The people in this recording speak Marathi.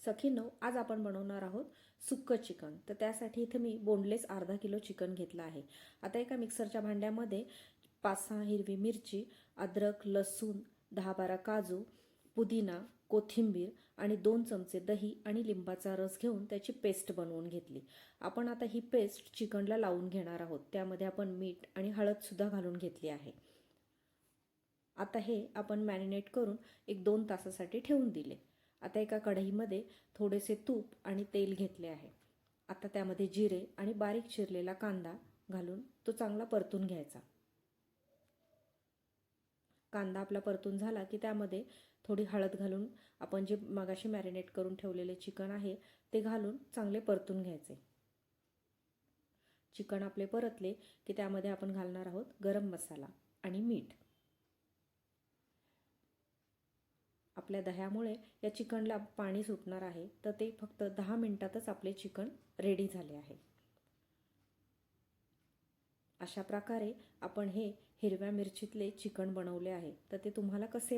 सखींनो, आज आपण बनवणार आहोत सुक्कं चिकन. तर त्यासाठी इथे मी बोनलेस अर्धा किलो चिकन घेतलं आहे. आता एका मिक्सरच्या भांड्यामध्ये 5-6 हिरवी मिरची, अद्रक, लसूण, 10-12 काजू, पुदिना, कोथिंबीर आणि 2 चमचे दही आणि लिंबाचा रस घेऊन त्याची पेस्ट बनवून घेतली. आपण आता ही पेस्ट चिकनला लावून घेणार आहोत. त्यामध्ये आपण मीठ आणि हळदसुद्धा घालून घेतली आहे. आता हे आपण मॅरिनेट करून 1-2 तासासाठी ठेवून दिले. आता एका कढईमध्ये थोडेसे तूप आणि तेल घेतले आहे. आता त्यामध्ये जिरे आणि बारीक चिरलेला कांदा घालून तो चांगला परतून घ्यायचा. कांदा आपला परतून झाला की त्यामध्ये थोडी हळद घालून आपण जे मगाशी मॅरिनेट करून ठेवलेले चिकन आहे ते घालून चांगले परतून घ्यायचे. चिकन आपले परतले की त्यामध्ये आपण घालणार आहोत गरम मसाला आणि मीठ. आपल्या दह्यामुळे या चिकनला पाणी सुटणार आहे, तर ते फक्त 10 मिनिटातच आपले चिकन रेडी झाले आहे. अशा प्रकारे आपण हे हिरव्या मिरचीतले चिकन बनवले आहे. तर ते तुम्हाला कसे